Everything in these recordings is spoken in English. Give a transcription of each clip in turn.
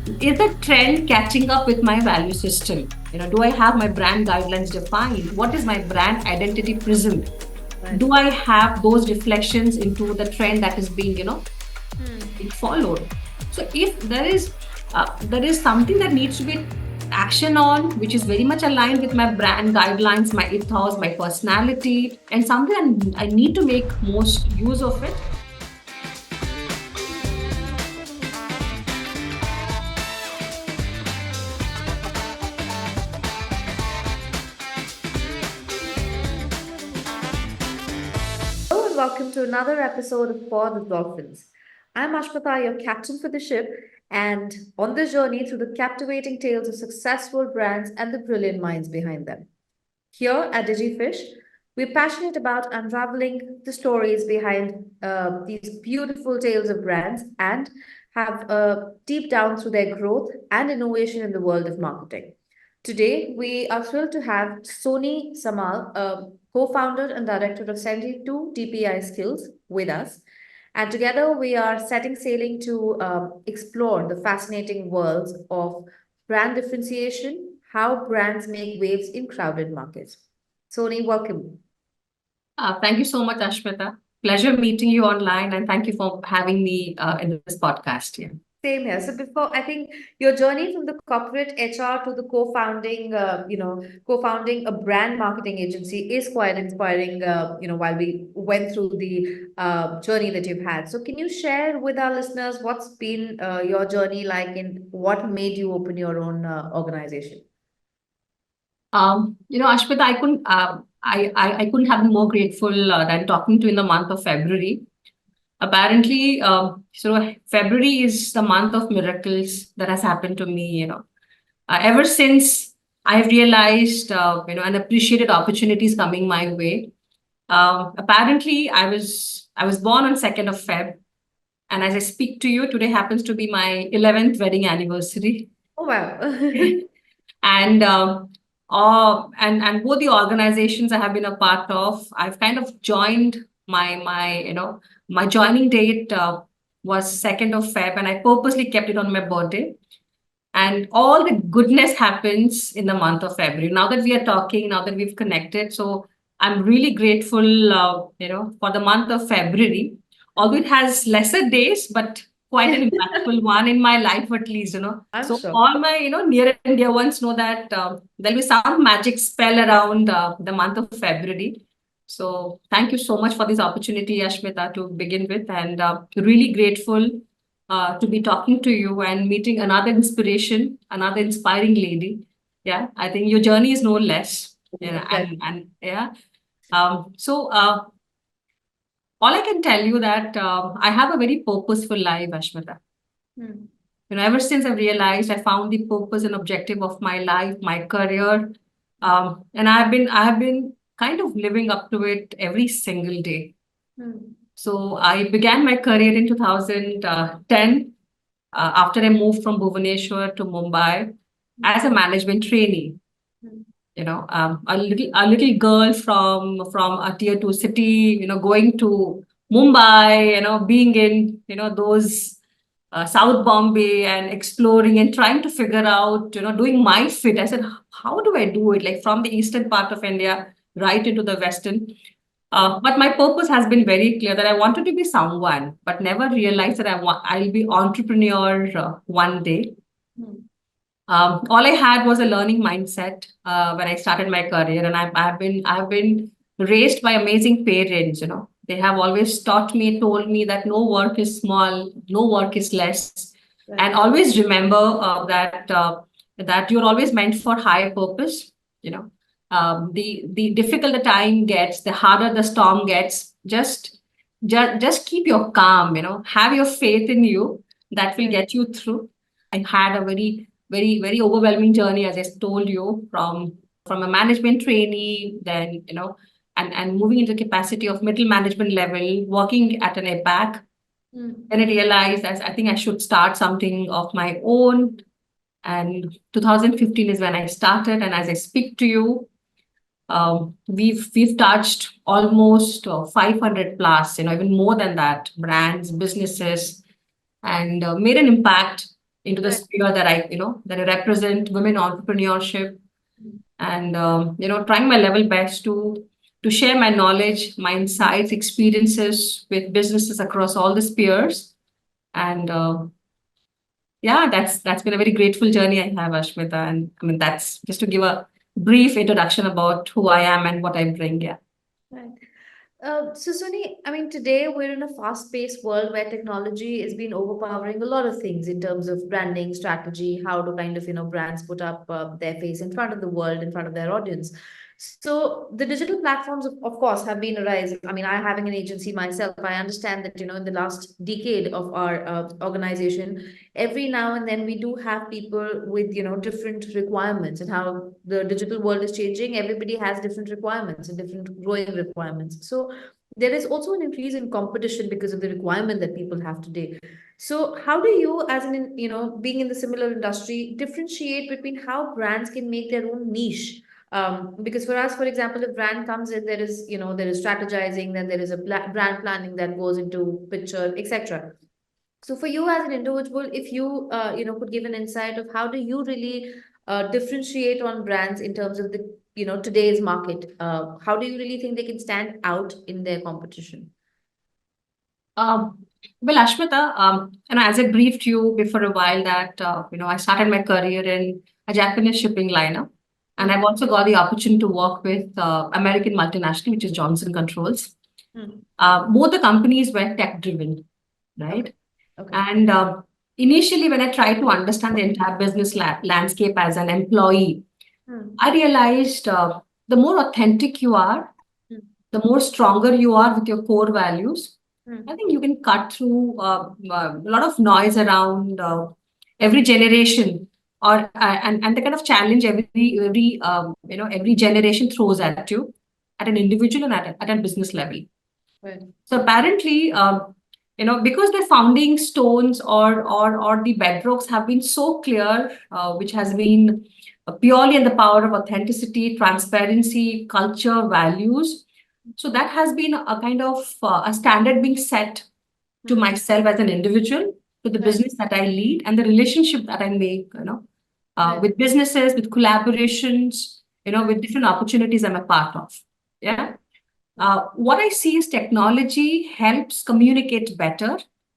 Is the trend catching up with my value system? Do I have my brand guidelines defined? What is my brand identity prism? Right. Do I have those reflections into the trend that is being followed? So if there is something that needs to be action on, which is very much aligned with my brand guidelines, my ethos, my personality, and something I need to make most use of it. Hello and welcome to another episode of For the Dolphins. I'm Ashmita, your captain for the ship, and on this journey through the captivating tales of successful brands and the brilliant minds behind them. Here at DigiFish, we're passionate about unraveling the stories behind these beautiful tales of brands and have deep down through their growth and innovation in the world of marketing. Today, we are thrilled to have Sony Samal, co-founder and director of 72 DPI Skillz, with us. And together, we are setting sailing to explore the fascinating worlds of brand differentiation, how brands make waves in crowded markets. Sony, welcome. Thank you so much, Ashmita. Pleasure meeting you online, and thank you for having me in this podcast here. Same here. So before, I think your journey from the corporate HR to the co-founding, co-founding a brand marketing agency is quite inspiring. While we went through the journey that you've had. So can you share with our listeners what's been your journey like and what made you open your own organization? Ashmita, I couldn't have been more grateful than talking to you in the month of February. Apparently, February is the month of miracles that has happened to me. Ever since I've realized, and appreciated opportunities coming my way. Apparently, I was born on 2nd of Feb, and as I speak to you, today happens to be my 11th wedding anniversary. Oh wow. And and both the organizations I have been a part of, I've kind of joined my joining date was 2nd of Feb, and I purposely kept it on my birthday. And all the goodness happens in the month of February. Now that we are talking, now that we've connected, so I'm really grateful, for the month of February. Although it has lesser days, but quite an impactful one in my life, at least. I'm So sure. all my, near and dear ones know that there'll be some magic spell around the month of February. So thank you so much for this opportunity, Ashmita, to begin with, and really grateful to be talking to you and meeting another inspiration, another inspiring lady. Yeah, I think your journey is no less. Yeah, and yeah. So all I can tell you that I have a very purposeful life, Ashmita. Hmm. Ever since I've realized, I found the purpose and objective of my life, my career, and I have been kind of living up to it every single day. Hmm. So I began my career in 2010 after I moved from Bhubaneswar to Mumbai as a management trainee. Hmm. A little girl from a tier two city, going to Mumbai, being in those South Bombay and exploring and trying to figure out, doing my fit. I said, how do I do it? Like from the eastern part of India right into the western. But my purpose has been very clear that I wanted to be someone, but never realized that I'll be entrepreneur one day. Hmm. All I had was a learning mindset when I started my career, and I've been raised by amazing parents. They have always taught me, told me that no work is small, no work is less, Right. and always remember that you're always meant for higher purpose. You know, the difficult the time gets, the harder the storm gets. Just keep your calm. Have your faith in you. That will Right. get you through. I had a very, very overwhelming journey, as I told you, from a management trainee, then and moving into the capacity of middle management level, working at an APAC. Hmm. Then I realized that I think I should start something of my own. And 2015 is when I started. And as I speak to you, we've touched almost 500 plus, even more than that, brands, businesses, and made an impact into the Right. sphere that I represent women entrepreneurship, and trying my level best to share my knowledge, my insights, experiences with businesses across all the spheres. And yeah, that's been a very grateful journey I have, Ashmita. And I mean, that's just to give a brief introduction about who I am and what I bring. Yeah. Right. So Sony, I mean, today we're in a fast-paced world where technology has been overpowering a lot of things in terms of branding, strategy, how to kind of, brands put up their face in front of the world, in front of their audience. So the digital platforms, of course, have been a rise. I mean, I having an agency myself, I understand that, in the last decade of our organization, every now and then we do have people with, different requirements, and how the digital world is changing. Everybody has different requirements and different growing requirements. So there is also an increase in competition because of the requirement that people have today. So how do you, as an, being in the similar industry, differentiate between how brands can make their own niche? Because for us, for example, if brand comes in, there is strategizing, then there is a brand planning that goes into picture, etc. So for you as an individual, if you could give an insight of how do you really differentiate on brands in terms of the today's market, how do you really think they can stand out in their competition? Um, well, Ashmita, and as I briefed you before a while that I started my career in a Japanese shipping liner, and Hmm. I've also got the opportunity to work with American multinational, which is Johnson Controls. Hmm. Both the companies were tech driven, Okay. right? Okay. And initially, when I tried to understand the entire business landscape as an employee, Hmm. I realized the more authentic you are, Hmm. the more stronger you are with your core values, Hmm. I think you can cut through a lot of noise around every generation, or and the kind of challenge every generation throws at you, at an individual and at a business level. Right. So apparently, because the founding stones or the bedrocks have been so clear, which has been purely in the power of authenticity, transparency, culture, values. So that has been a kind of a standard being set to Hmm. myself as an individual, to the Right. business that I lead, and the relationship that I make, Right. with businesses, with collaborations, with different opportunities I'm a part of. Yeah. What I see is technology helps communicate better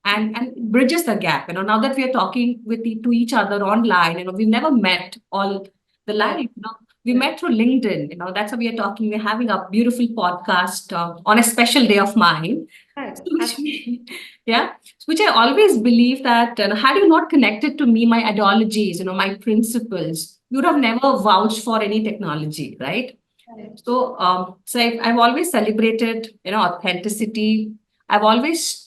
and bridges the gap. Now that we are talking to each other online, we've never met all the Right. life. We Right. met through LinkedIn. That's how we are talking. We're having a beautiful podcast on a special day of mine. Right. So yeah, which I always believe that had you not connected to me, my ideologies, my principles, you would have never vouched for any technology, right? Right. So I've always celebrated, authenticity. I've always,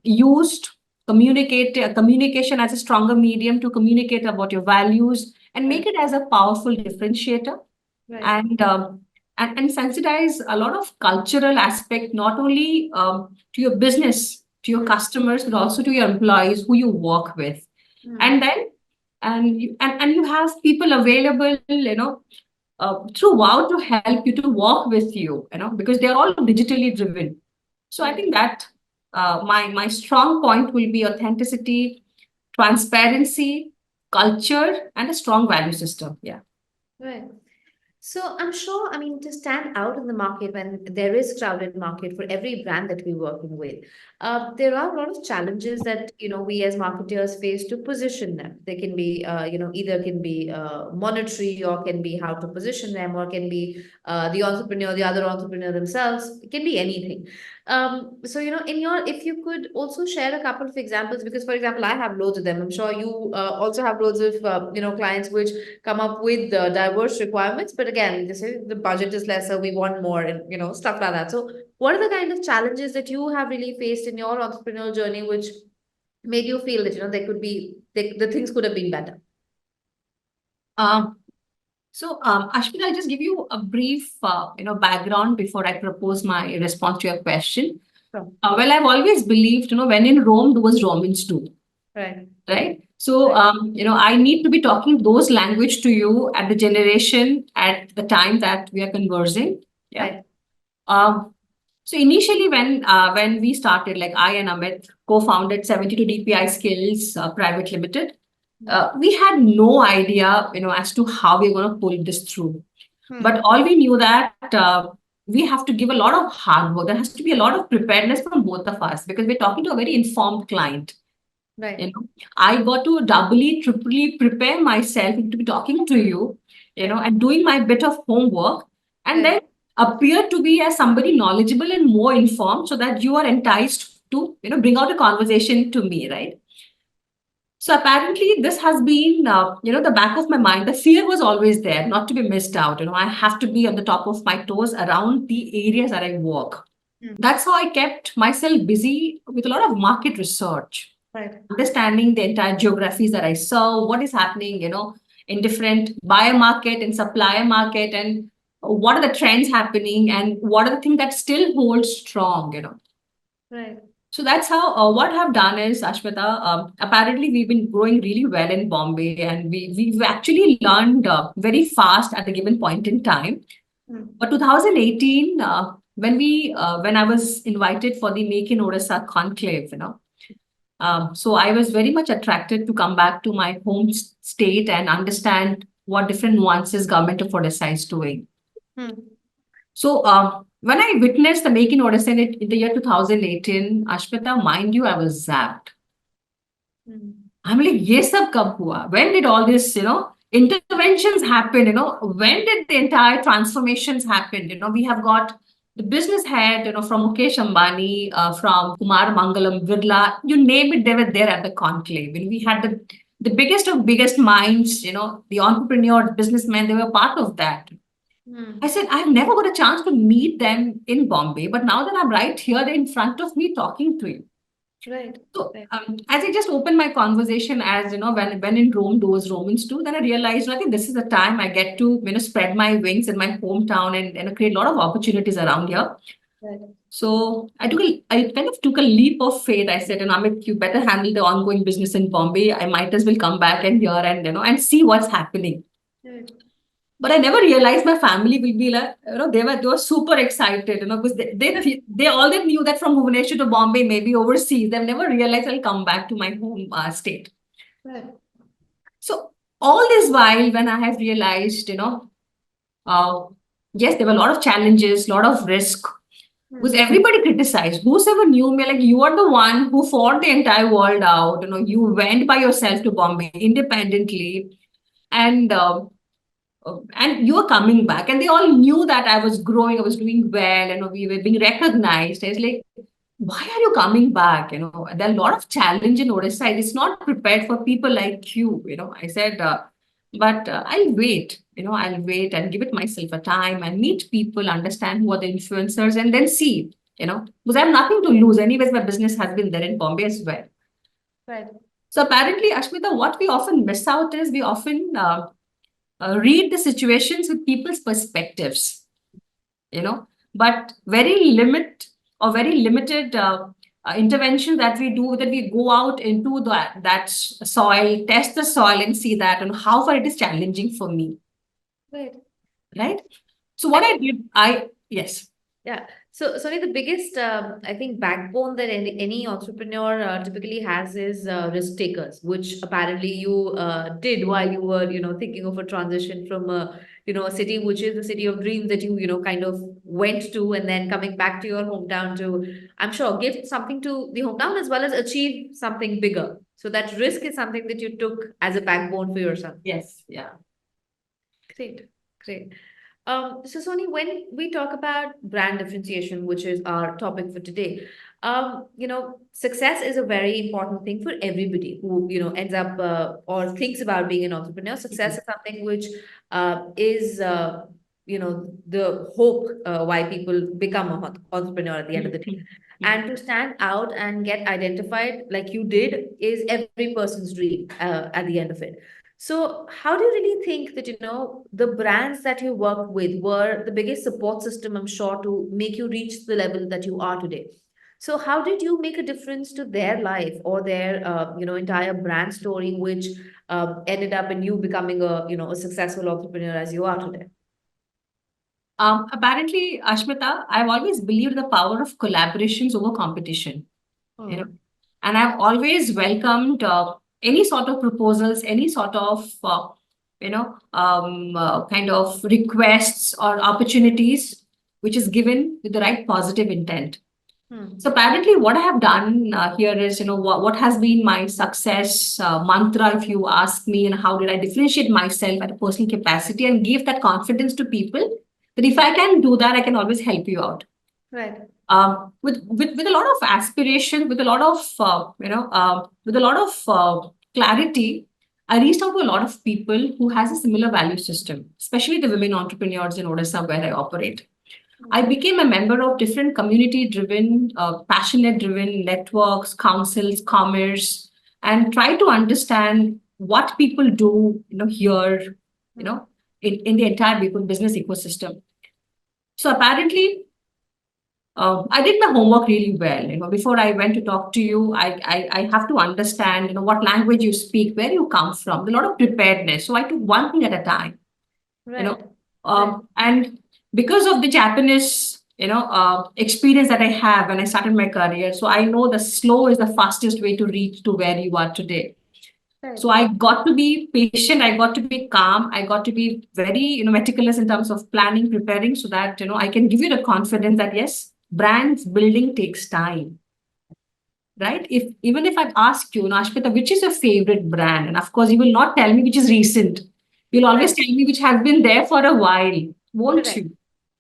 used communication as a stronger medium to communicate about your values and Right. make it as a powerful differentiator, Right. and and sensitize a lot of cultural aspect, not only to your business, to your Hmm. customers, but also to your employees who you work with. Hmm. And then and you have people available, throughout to help you, to walk with you, because they're all digitally driven. So I Right. think that my strong point will be authenticity, transparency, culture, and a strong value system. Yeah. Right. So I'm sure, I mean, to stand out in the market when there is crowded market for every brand that we're working with, there are a lot of challenges that we as marketers face to position them. They can be, either can be monetary, or can be how to position them, or can be the entrepreneur, the other entrepreneur themselves. It can be anything. So in your, if you could also share a couple of examples, because for example, I have loads of them. I'm sure you also have loads of clients which come up with diverse requirements, but again, they say the budget is lesser, we want more, and stuff like that. So what are the kind of challenges that you have really faced in your entrepreneurial journey which made you feel that they could be the things could have been better? Um, Ashwin, I'll just give you a brief, background before I propose my response to your question. Sure. Well, I've always believed, when in Rome, do as Romans do, Right. right? So, Right. I need to be talking those language to you at the generation, at the time that we are conversing. Yeah. Right. Um, so initially, when we started, like I and Amit, co-founded 72 DPI Skillz Private Limited. We had no idea, as to how we're going to pull this through. But all we knew that we have to give a lot of hard work. There has to be a lot of preparedness from both of us because we're talking to a very informed client. Right. I got to doubly, triply prepare myself to be talking to you, and doing my bit of homework, and then appear to be as somebody knowledgeable and more informed so that you are enticed to, bring out a conversation to me, right? So apparently this has been, the back of my mind. The fear was always there, not to be missed out. I have to be on the top of my toes around the areas that I work. That's how I kept myself busy with a lot of market research, Right. understanding the entire geographies that I serve, what is happening, in different buyer market and supplier market, and what are the trends happening, and what are the things that still hold strong. Right. So that's how what I've done is, Ashmita, apparently we've been growing really well in Bombay, and we've actually learned very fast at a given point in time. But 2018, when I was invited for the Make in Odisha conclave, so I was very much attracted to come back to my home state and understand what different nuances government of Odisha is doing. So when I witnessed the Make in Odisha in the year 2018, Ashmita, mind you, I was zapped. I'm like, ye sab kab hua? When did all this, interventions happen? When did the entire transformations happen? We have got the business head, from Mukesh Ambani, from Kumar Mangalam, Birla, you name it, they were there at the conclave. And we had the biggest of biggest minds, the entrepreneurs, businessmen, they were part of that. I said, I've never got a chance to meet them in Bombay, but now that I'm right here in front of me talking to you. Right. So as I just opened my conversation, as when in Rome does Romans do, then I realized, I think this is the time I get to spread my wings in my hometown and create a lot of opportunities around here. Right. So I kind of took a leap of faith. I said, Amit, you better handle the ongoing business in Bombay. I might as well come back and here and see what's happening. Right. But I never realized my family will be like, they were super excited, because they all they knew that from Bhubaneswar to Bombay, maybe overseas, they've never realized I'll come back to my home state. Right. So all this while, when I have realized, yes, there were a lot of challenges, a lot of risk. Because everybody criticized. Whosoever knew me, like, you are the one who fought the entire world out. You went by yourself to Bombay independently, and and you were coming back, and they all knew that I was growing, I was doing well, we were being recognized. I was like, why are you coming back? There are a lot of challenge in Odisha. It's not prepared for people like you. I said, but I'll wait. I'll wait and give it myself a time and meet people, understand who are the influencers, and then see. Because I have nothing to lose. Anyways, my business has been there in Bombay as well. Right. So apparently, Ashmita, what we often miss out is we often read the situations with people's perspectives, but very limited intervention that we do, that we go out into that soil, test the soil and see that and how far it is challenging for me. Right. So what I did, yes. Yeah. So, Sony, the biggest, I think, backbone that any entrepreneur typically has is risk takers, which apparently you did while you were, thinking of a transition from a city which is the city of dreams that you kind of went to, and then coming back to your hometown to, I'm sure, give something to the hometown as well as achieve something bigger. So that risk is something that you took as a backbone for yourself. Yes. Yeah. Great. Great. So Sony, when we talk about brand differentiation, which is our topic for today, success is a very important thing for everybody who, ends up or thinks about being an entrepreneur. Success is something which is, the hope why people become an entrepreneur at the end of the day. And to stand out and get identified like you did is every person's dream at the end of it. So, how do you really think that, the brands that you worked with were the biggest support system, I'm sure, to make you reach the level that you are today? So, how did you make a difference to their life or their, entire brand story, which ended up in you becoming a successful entrepreneur as you are today? Apparently, Ashmita, I've always believed the power of collaborations over competition. and I've always welcomed any sort of proposals, any sort of kind of requests or opportunities which is given with the right positive intent. So apparently, what I have done here is, what has been my success mantra, if you ask me, and how did I differentiate myself at a personal capacity and give that confidence to people that if I can do that, I can always help you out. Right. With a lot of aspiration, with a lot of with a lot of clarity, I reached out to a lot of people who has a similar value system, especially the women entrepreneurs in Odisha where I operate. I became a member of different community-driven, passionate-driven networks, councils, commerce, and try to understand what people do, here, in the entire business ecosystem. So apparently, I did my homework really well. Before I went to talk to you, I have to understand, what language you speak, where you come from, a lot of preparedness. So I took one thing at a time, Right. and because of the Japanese, experience that I have when I started my career, so I know the slow is the fastest way to reach to where you are today. Right. So I got to be patient, I got to be calm, I got to be very, meticulous in terms of planning, preparing, so that, I can give you the confidence that yes, brands building takes time, right? Even if I ask you, Ashmita, which is your favorite brand? And of course, you will not tell me which is recent. You'll always Right. tell me which has been there for a while, won't Correct. you?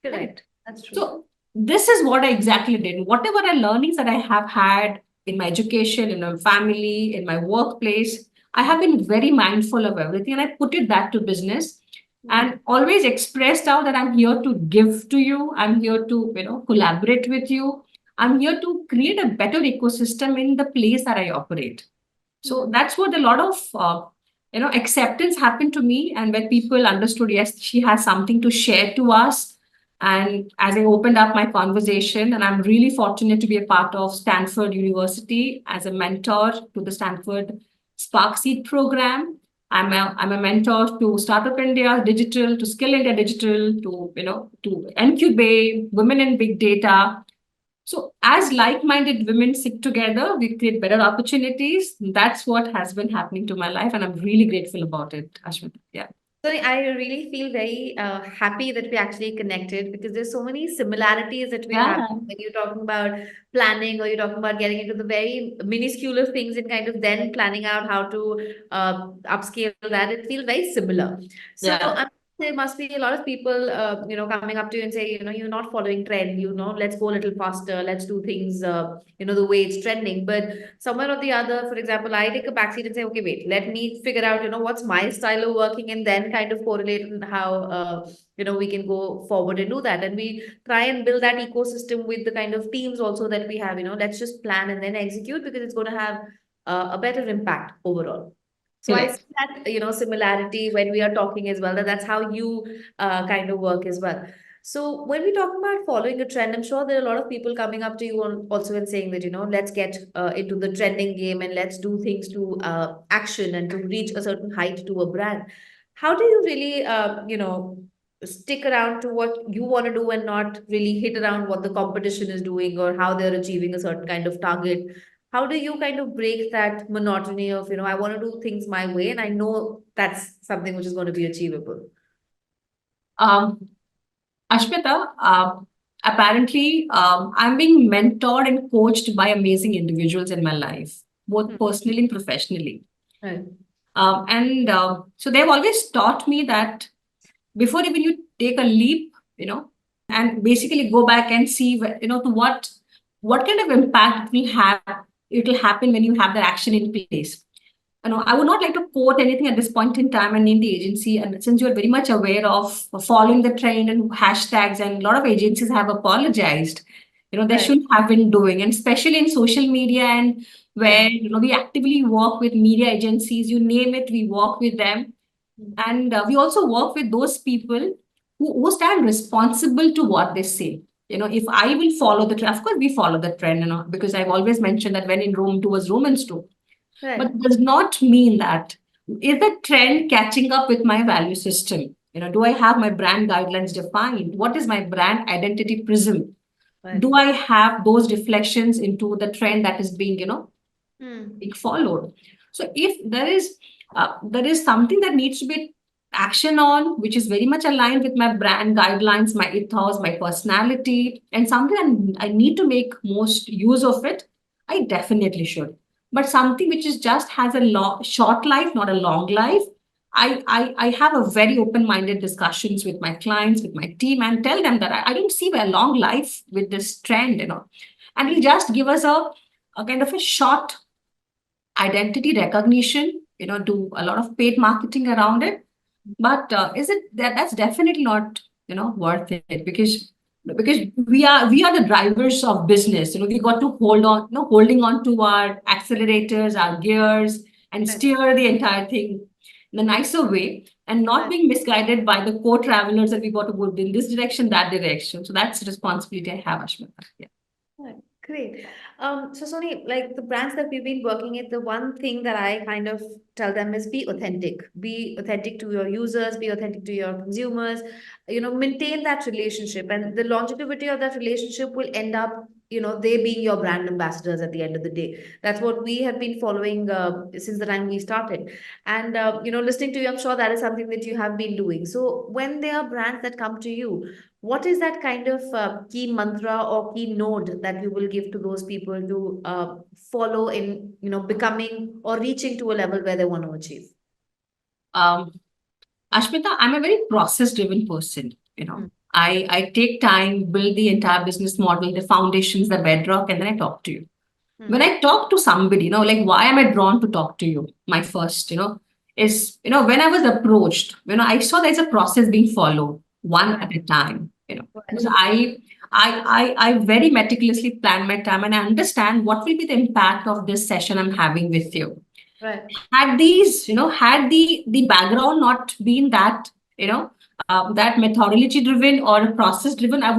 Right? Correct. That's true. So this is what I exactly did. Whatever the learnings that I have had in my education, in my family, in my workplace, I have been very mindful of everything, and I put it back to business and always expressed out that I'm here to give to you. I'm here to, collaborate with you. I'm here to create a better ecosystem in the place that I operate. So that's what a lot of acceptance happened to me, and when people understood, yes, she has something to share to us. And as I opened up my conversation, and I'm really fortunate to be a part of Stanford University as a mentor to the Stanford Spark Seed program. I'm a mentor to Startup India Digital, to Skill India Digital, to incubate women in big data. So as like-minded women sit together, we create better opportunities. That's what has been happening to my life, and I'm really grateful about it, Ashmita. Yeah. So I really feel very happy that we actually connected because there's so many similarities that we have Yeah. when you're talking about planning or you're talking about getting into the very minuscule things and kind of then planning out how to upscale that. It feels very similar. So Yeah. there must be a lot of people, coming up to you and say, you're not following trend. Let's go a little faster. Let's do things, the way it's trending. But somewhere or the other, for example, I take a backseat and say, okay, wait, let me figure out, what's my style of working, and then kind of correlate on how, we can go forward and do that. And we try and build that ecosystem with the kind of teams also that we have. Let's just plan and then execute because it's going to have a better impact overall. So I Correct. see that, similarity when we are talking as well, that's how you kind of work as well. So when we talk about following a trend, I'm sure there are a lot of people coming up to you also and saying that, let's get into the trending game and let's do things to action and to reach a certain height to a brand. How do you really, stick around to what you want to do and not really hit around what the competition is doing or how they're achieving a certain kind of target? How do you kind of break that monotony of, I want to do things my way and I know that's something which is going to be achievable? Um, Ashmita, apparently, I'm being mentored and coached by amazing individuals in my life, both personally and professionally. Right. And so they've always taught me that before even you take a leap, and basically go back and see, to what kind of impact it will happen when you have that action in place. I would not like to quote anything at this point in time and name the agency. And since you're very much aware of following the trend and hashtags, and a lot of agencies have apologized, they Right. shouldn't have been doing, and especially in social media, and where, we actively work with media agencies, you name it, we work with them. And we also work with those people who stand responsible to what they say. If I will follow the trend, of course, we follow the trend, because I've always mentioned that when in Rome, do as Romans do. But Right. it does not mean that is the trend catching up with my value system? Do I have my brand guidelines defined? What is my brand identity prism? Right. Do I have those reflections into the trend that is being, Hmm. being followed. So if there is something that needs to be action on, which is very much aligned with my brand guidelines, my ethos, my personality, and something I need to make most use of it, I definitely should. But something which is just has a short life, not a long life, I have a very open-minded discussions with my clients, with my team, and tell them that I don't see a long life with this trend, and it'll just give us a kind of a short identity recognition, do a lot of paid marketing around it. But is it that's definitely not, worth it, because we are the drivers of business. We got to holding on to our accelerators, our gears, and Right. steer the entire thing in a nicer way, and not Right. being misguided by the co-travelers that we got to go in this direction, that direction. So that's the responsibility I have, Ashmita. Yeah. Right, great. So Sony, like the brands that we've been working with, the one thing that I kind of tell them is be authentic. Be authentic to your users, be authentic to your consumers, maintain that relationship. And the longevity of that relationship will end up, they being your brand ambassadors at the end of the day. That's what we have been following since the time we started. And, listening to you, I'm sure that is something that you have been doing. So when there are brands that come to you, what is that kind of key mantra or key node that you will give to those people to follow in, becoming or reaching to a level where they want to achieve? um, Ashmita, I'm a very process-driven person. Hmm. I take time, build the entire business model, the foundations, the bedrock, and then I talk to you. When Hmm. I talk to somebody, like why am I drawn to talk to you? My first, is, when I was approached, I saw there's a process being followed one Right. at a time, Right. because I very meticulously plan my time, and I understand what will be the impact of this session I'm having with you. Right. Had the background not been that, that methodology driven or process driven, I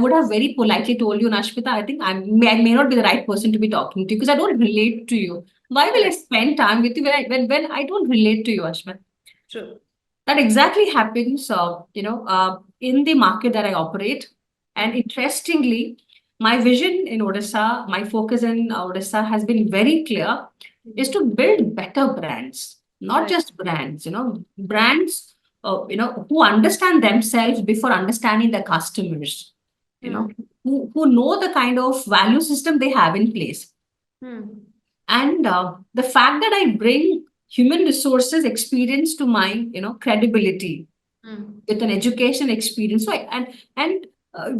would have very politely told you, Nashpita, I think I may not be the right person to be talking to, because I don't relate to you. Why will I Correct. spend time with you when I don't relate to you, Ashmita? True. That exactly happens, in the market that I operate. And Hmm. interestingly, my vision in Odisha, my focus in Odisha has been very clear, is Hmm. to build better brands, not Right. just brands, Right. brands, who understand themselves before understanding their customers, you know, Hmm. who know the kind of value system they have in place. Hmm. And the fact that I bring human resources experience to my, credibility Hmm. with an education experience. So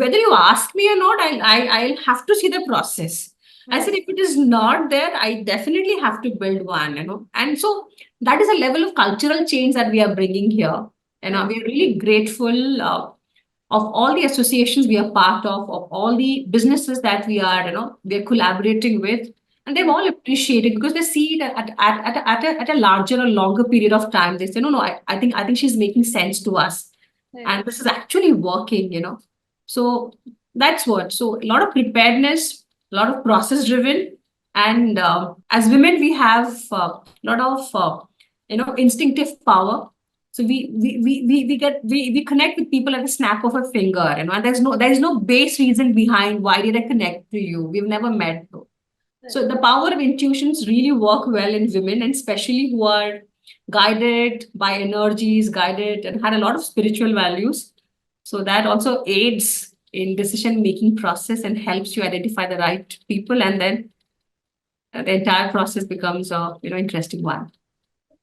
whether you ask me or not, I'll have to see the process. I said, Right. if it is not there, I definitely have to build one, And so that is a level of cultural change that we are bringing here. And Right. we are really grateful of all the associations we are part of all the businesses that we are collaborating with. And they've Right. all appreciated, because they see it at a larger or longer period of time. They say, no, no, I think she's making sense to us, Right. and this is actually working. So that's what. So a lot of preparedness, a lot of process driven, and as women we have a lot of instinctive power. So we connect with people at the snap of a finger, and there's no base reason behind why did I connect to you. We've never met though. Right. So the power of intuitions really work well in women, and especially who are guided by energies, guided and had a lot of spiritual values. So that also aids in decision making process and helps you identify the right people, and then the entire process becomes a interesting one.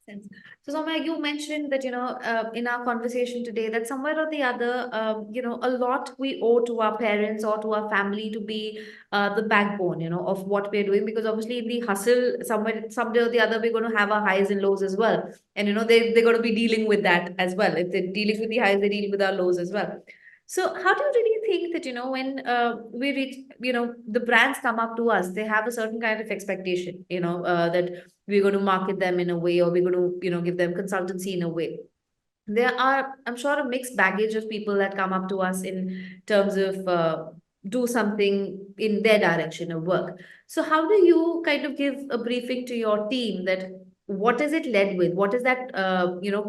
Sense. So, Soumya, you mentioned that, in our conversation today, that somewhere or the other, a lot we owe to our parents or to our family to be the backbone, of what we're doing. Because obviously, in the hustle, someday or the other, we're going to have our highs and lows as well. And, they're going to be dealing with that as well. If they're dealing with the highs, they deal with our lows as well. So, how do you really think that, when we reach, the brands come up to us, they have a certain kind of expectation, that we're going to market them in a way, or we're going to give them consultancy in a way. There are, I'm sure, a mixed baggage of people that come up to us in terms of do something in their direction of work. So how do you kind of give a briefing to your team that what is it led with, what is that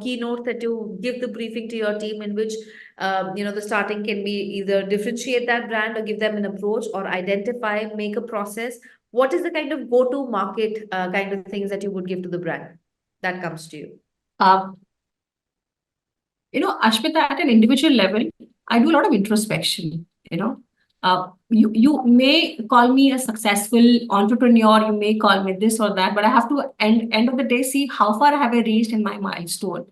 keynote that you give the briefing to your team, in which the starting can be either differentiate that brand or give them an approach or identify, make a process, what is the kind of go-to market kind of things that you would give to the brand that comes to you? Uh, Ashmita, at an individual level, I do a lot of introspection. You may call me a successful entrepreneur, you may call me this or that, but I have to end of the day see how far have I reached in my milestone.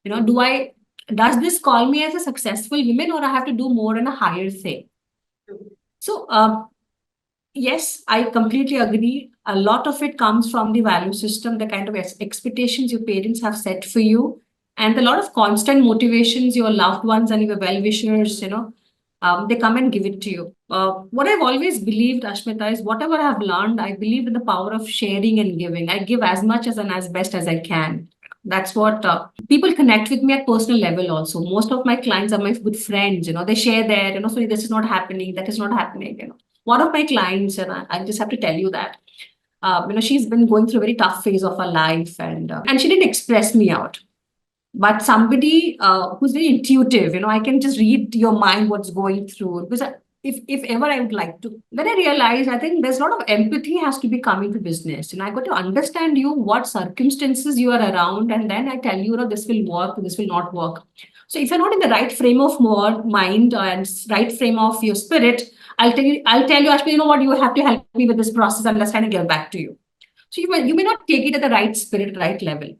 Does this call me as a successful woman, or I have to do more in a higher thing? So yes, I completely agree. A lot of it comes from the value system, the kind of expectations your parents have set for you, and a lot of constant motivations your loved ones and your well-wishers, they come and give it to you. What I've always believed, Ashmita, is whatever I've learned, I believe in the power of sharing and giving. I give as much as and as best as I can. That's what people connect with me at personal level also. Most of my clients are my good friends, they share their, sorry, this is not happening, that is not happening, One of my clients, and I just have to tell you that, she's been going through a very tough phase of her life, and she didn't express me out. But somebody who's very intuitive, I can just read your mind, what's going through. Because if ever I would like to, then I realized I think there's a lot of empathy has to be coming to business. I got to understand you, what circumstances you are around, and then I tell you, this will work, this will not work. So if you're not in the right frame of mind and right frame of your spirit, I'll tell you, Ashmi, what, you have to help me with this process and let's kind of get back to you. So you may not take it at the right spirit, right level.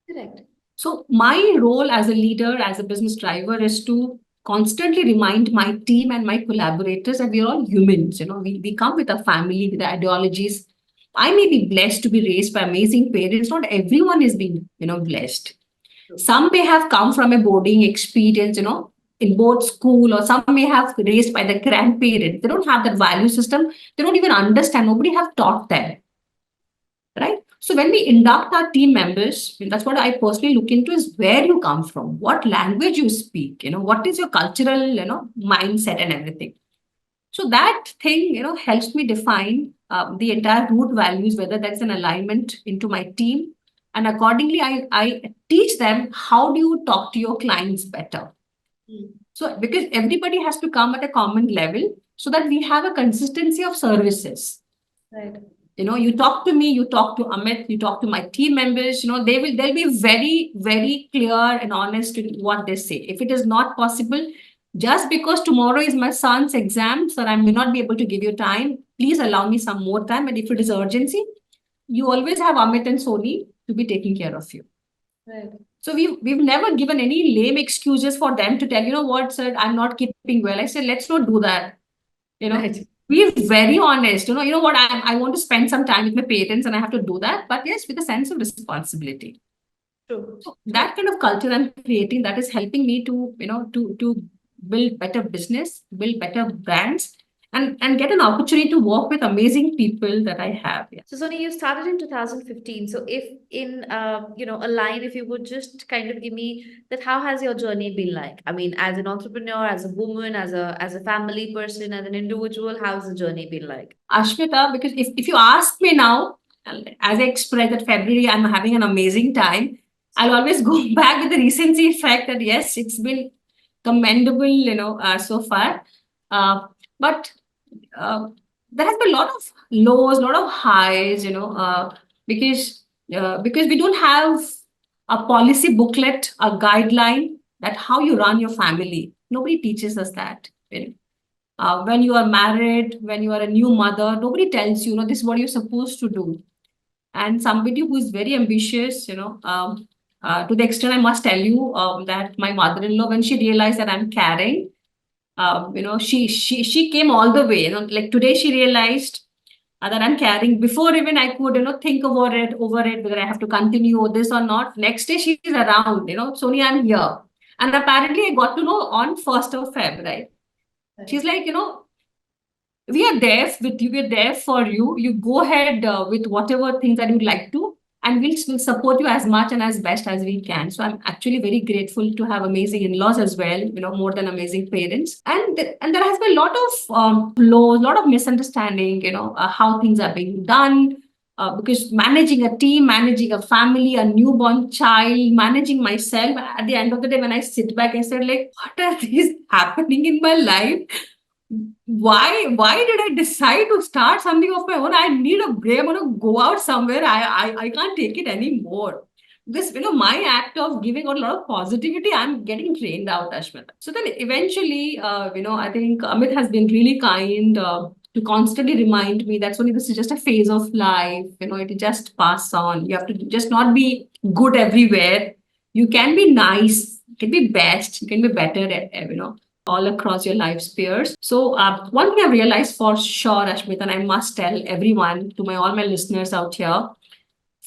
Correct. So my role as a leader, as a business driver, is to constantly remind my team and my collaborators that we are all humans. We come with a family, with ideologies. I may be blessed to be raised by amazing parents. Not everyone is being, blessed. Some may have come from a boarding experience, in both school, or some may have raised by the grandparents. They don't have that value system. They don't even understand. Nobody have taught them. Right? So when we induct our team members, that's what I personally look into, is where you come from, what language you speak, what is your cultural, mindset and everything. So that thing, helps me define the entire root values, whether that's an alignment into my team. And accordingly, I teach them how do you talk to your clients better. So because everybody has to come at a common level so that we have a consistency of services. Right. You talk to me, you talk to Amit, you talk to my team members, they'll be very, very clear and honest in what they say. If it is not possible, just because tomorrow is my son's exam, so I may not be able to give you time, please allow me some more time. And if it is urgency, you always have Amit and Sony to be taking care of you. Right. So we've never given any lame excuses for them to tell, what, sir, I'm not keeping well. I said, let's not do that. Right. We're very honest. What, I want to spend some time with my parents and I have to do that. But yes, with a sense of responsibility. True. So that kind of culture I'm creating, that is helping me to, to build better business, build better brands, and get an opportunity to work with amazing people that I have. Yeah. So Sony, you started in 2015. So if in a line, if you would just kind of give me that, how has your journey been like? I mean, as an entrepreneur, as a woman, as a family person, as an individual, how's the journey been like? Ashmita, because if you ask me now, as I expressed that February, I'm having an amazing time, I'll always go back with the recency effect that yes, it's been commendable, so far. But there has been a lot of lows, a lot of highs, because we don't have a policy booklet, a guideline that how you run your family. Nobody teaches us that. When you are married, when you are a new mother, nobody tells you, this is what you're supposed to do. And somebody who is very ambitious, to the extent I must tell you that my mother-in-law, when she realized that I'm carrying, she came all the way. Like today, she realized that I'm carrying. Before even I could, think over it, whether I have to continue this or not. Next day, she's around. Sonia, I'm here. And apparently, I got to know on 1st of Feb, right? She's like, we are there with you. We're there for you. You go ahead with whatever things that you'd like to, and we'll support you as much and as best as we can. So I'm actually very grateful to have amazing in-laws as well, more than amazing parents. And there has been a lot of flaws, a lot of misunderstanding, how things are being done. Because managing a team, managing a family, a newborn child, managing myself, at the end of the day, when I sit back, I said, like, what are these happening in my life? why did I decide to start something of my own? I need a break. I'm gonna go out somewhere. I can't take it anymore. This, my act of giving out a lot of positivity, I'm getting drained out, Ashmita. So then eventually, I think Amit has been really kind to constantly remind me that only this is just a phase of life. It just pass on. You have to just not be good everywhere. You can be nice, you can be best, you can be better all across your life spheres. So one thing I've realized for sure, Ashmita, and I must tell everyone, to all my listeners out here,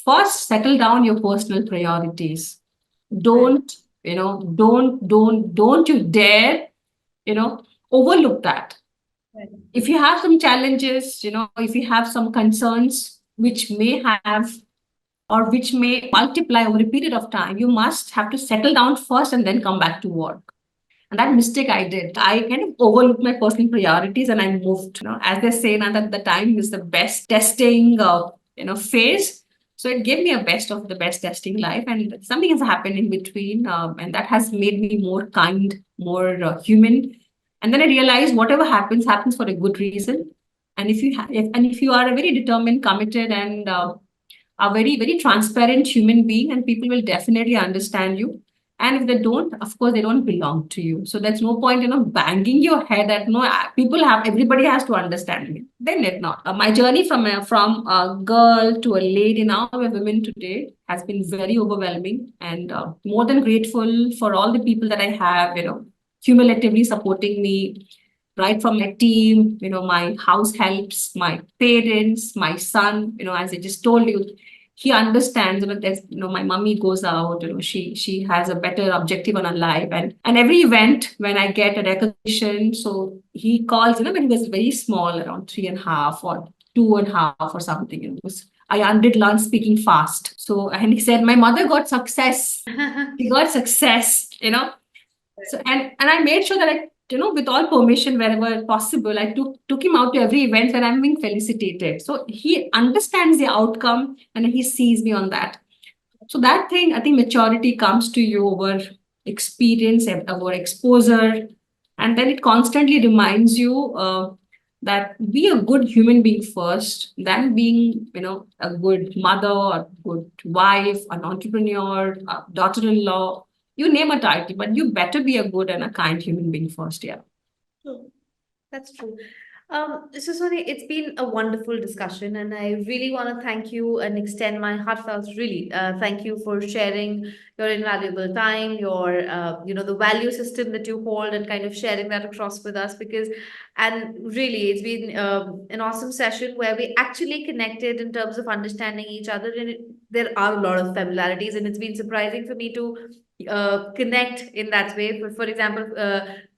first settle down your personal priorities. Right. Don't, don't you dare, you know, overlook that. Right. If you have some challenges, if you have some concerns which may have or which may multiply over a period of time, you must have to settle down first and then come back to work. And that mistake I did. I kind of overlooked my personal priorities and I moved. As they say now that the time is the best testing, phase. So it gave me a best of the best testing life, and something has happened in between, and that has made me more kind, more human. And then I realized whatever happens happens for a good reason. And if you are a very determined, committed, and a very, very transparent human being, and people will definitely understand you. And if they don't, of course, they don't belong to you. So there's no point, banging your head at no, everybody has to understand me. They need not. My journey from a girl to a lady, now a woman today, has been very overwhelming, and more than grateful for all the people that I have, cumulatively supporting me, right from my team, my house helps, my parents, my son, as I just told you, he understands, there's, my mummy goes out, she has a better objective on her life. And every event when I get a recognition, so he calls, when he was very small, around 3.5 or 2.5 or something, I did learn speaking fast. So, and he said, my mother got success. He got success, So, and I made sure that with all permission, wherever possible, I took him out to every event when I'm being felicitated. So he understands the outcome and he sees me on that. So that thing, I think maturity comes to you over experience, over exposure, and then it constantly reminds you that be a good human being first, then being, a good mother, a good wife, an entrepreneur, a daughter-in-law, you name a title, but you better be a good and a kind human being first. Yeah. True. That's true. So Sony, it's been a wonderful discussion, and I really want to thank you and extend my heartfelt thank you for sharing your invaluable time, your the value system that you hold, and kind of sharing that across with us. And really, it's been an awesome session where we actually connected in terms of understanding each other, and there are a lot of familiarities, and it's been surprising for me to connect in that way. For example,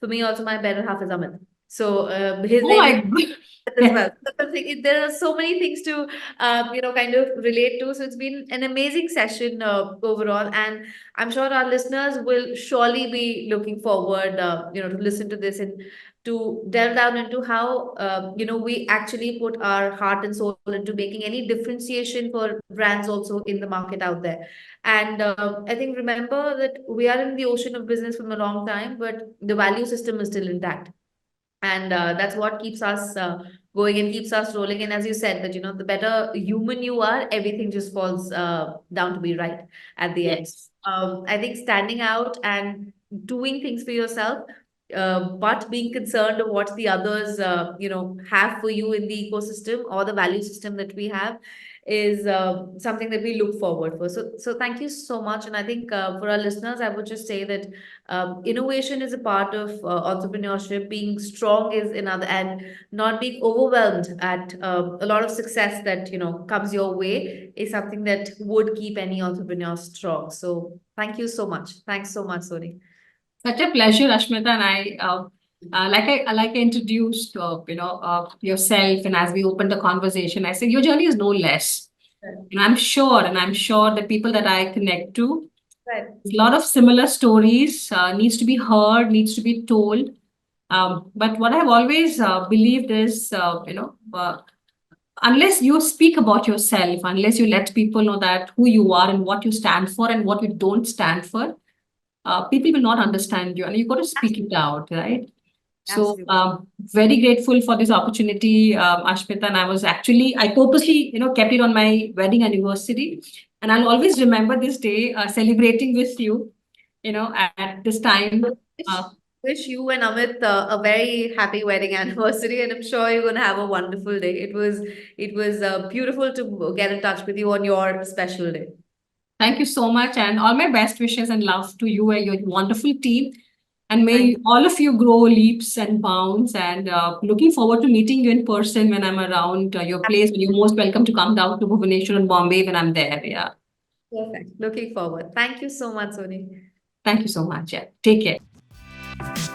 for me also, my better half is Amit. So his Oh name is my God. as well. So there are so many things to kind of relate to. So it's been an amazing session overall, and I'm sure our listeners will surely be looking forward, to listen to this and to delve down into how we actually put our heart and soul into making any differentiation for brands also in the market out there. And I think remember that we are in the ocean of business from a long time, but the value system is still intact, and that's what keeps us going and keeps us rolling. And as you said, that the better human you are, everything just falls down to be right at the end. Yes. I think standing out and doing things for yourself, but being concerned of what the others have for you in the ecosystem or the value system that we have is something that we look forward for. So thank you so much. And I think for our listeners, I would just say that innovation is a part of entrepreneurship. Being strong is another, and not being overwhelmed at a lot of success that comes your way is something that would keep any entrepreneur strong. So thank you so much. Thanks so much, Sony. Such a pleasure, Ashmita. And like I introduced, yourself, and as we opened the conversation, I said your journey is no less. Right. And I'm sure the people that I connect to, Right. a lot of similar stories needs to be heard, needs to be told. But what I've always believed is, unless you speak about yourself, unless you let people know that who you are and what you stand for and what you don't stand for, people will not understand you, and you've got to speak it out, right? So Absolutely. very grateful for this opportunity, Ashmita. And I purposely, kept it on my wedding anniversary. And I'll always remember this day celebrating with you, at this time. Wish, Uh, wish you and Amit a very happy wedding anniversary, and I'm sure you're going to have a wonderful day. It was beautiful to get in touch with you on your special day. Thank you so much. And all my best wishes and love to you and your wonderful team. And may Thank all of you grow leaps and bounds. And looking forward to meeting you in person when I'm around your place. And you're most welcome to come down to Bhubaneswar and Bombay when I'm there. Yeah. Perfect. Looking forward. Thank you so much, Sony. Thank you so much. Yeah. Take care.